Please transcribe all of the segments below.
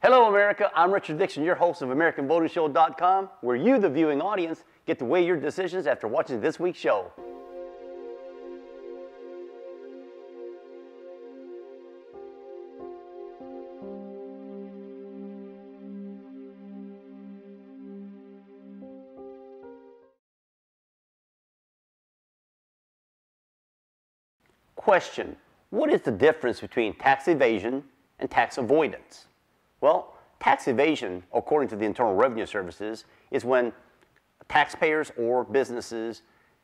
Hello, America. I'm Richard Dixon, your host of AmericanVotingShow.com, where you, the viewing audience, get to weigh your decisions after watching this week's show. Question: what is the difference between tax evasion and tax avoidance? Well, tax evasion, according to the Internal Revenue Services, is when taxpayers or businesses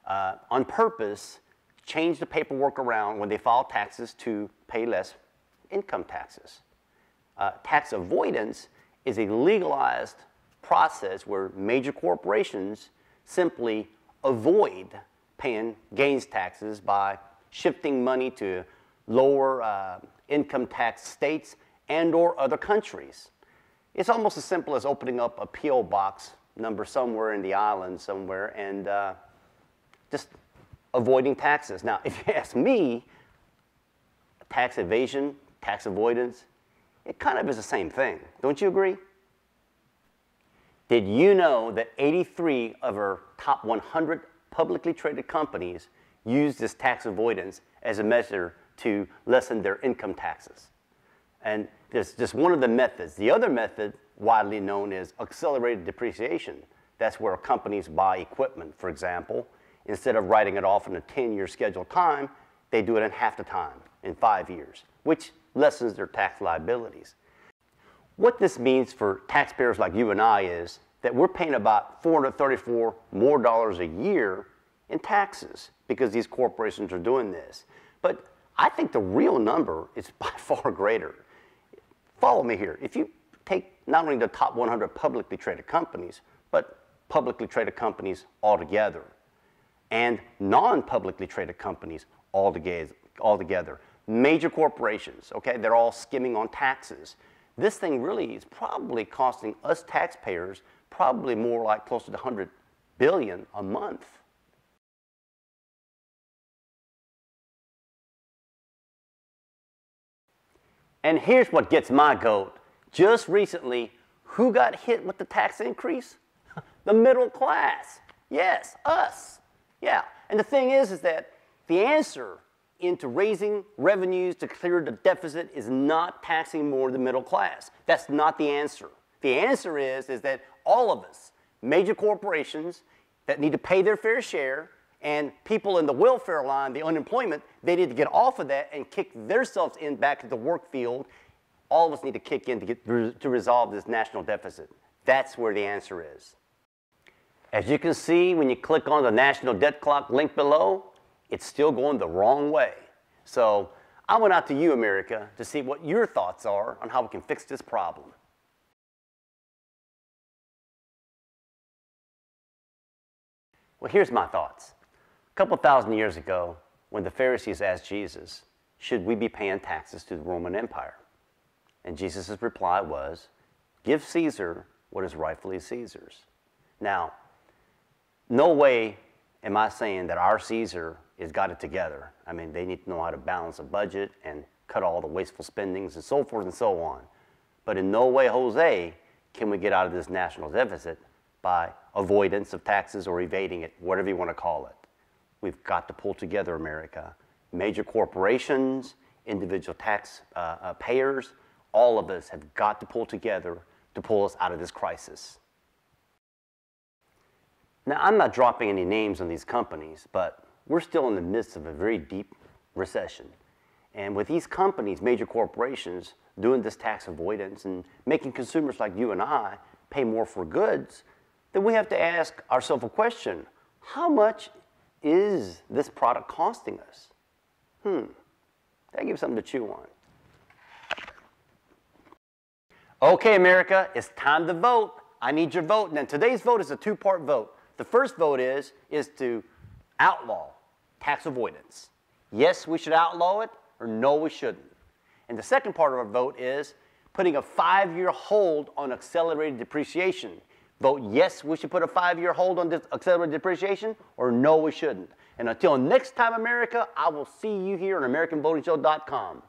on purpose change the paperwork around when they file taxes to pay less income taxes. Tax avoidance is a legalized process where major corporations simply avoid paying gains taxes by shifting money to lower income tax states and or other countries. It's almost as simple as opening up a P.O. box number somewhere in the island somewhere and just avoiding taxes. Now, if you ask me, tax evasion, tax avoidance, it kind of is the same thing. Don't you agree? Did you know that 83 of our top 100 publicly traded companies use this tax avoidance as a measure to lessen their income taxes? And there's just one of the methods. The other method, widely known as accelerated depreciation. That's where companies buy equipment, for example. Instead of writing it off in a 10-year scheduled time, they do it in half the time, in 5 years, which lessens their tax liabilities. What this means for taxpayers like you and I is that we're paying about $434 more a year in taxes because these corporations are doing this. But I think the real number is by far greater. Follow me here. If you take not only the top 100 publicly traded companies, but publicly traded companies altogether, and non-publicly traded companies altogether, major corporations, okay, they're all skimming on taxes. This thing really is probably costing us taxpayers probably more like close to $100 billion a month. And here's what gets my goat. Just recently, who got hit with the tax increase? The middle class. Yes, us. Yeah. And the thing is that the answer into raising revenues to clear the deficit is not taxing more the middle class. That's not the answer. The answer is that all of us, major corporations that need to pay their fair share, and people in the welfare line, the unemployment, they need to get off of that and kick themselves in back to the work field. All of us need to kick in to resolve this national deficit. That's where the answer is. As you can see, when you click on the National Debt Clock link below, it's still going the wrong way. So I went out to you, America, to see what your thoughts are on how we can fix this problem. Well, here's my thoughts. A couple thousand years ago, when the Pharisees asked Jesus, should we be paying taxes to the Roman Empire? And Jesus' reply was, give Caesar what is rightfully Caesar's. Now, no way am I saying that our Caesar has got it together. I mean, they need to know how to balance a budget and cut all the wasteful spendings and so forth and so on. But in no way, Jose, can we get out of this national deficit by avoidance of taxes or evading it, whatever you want to call it. We've got to pull together, America. Major corporations, individual tax payers, all of us have got to pull together to pull us out of this crisis. Now, I'm not dropping any names on these companies, but we're still in the midst of a very deep recession. And with these companies, major corporations, doing this tax avoidance and making consumers like you and I pay more for goods, then we have to ask ourselves a question. How much is this product costing us? That gives something to chew on. Okay, America, it's time to vote. I need your vote. And today's vote is a two-part vote. The first vote is to outlaw tax avoidance. Yes, we should outlaw it, or no, we shouldn't. And the second part of our vote is putting a 5-year hold on accelerated depreciation. Vote yes, we should put a 5-year hold on this accelerated depreciation, or no, we shouldn't. And until next time, America, I will see you here on AmericanVotingShow.com.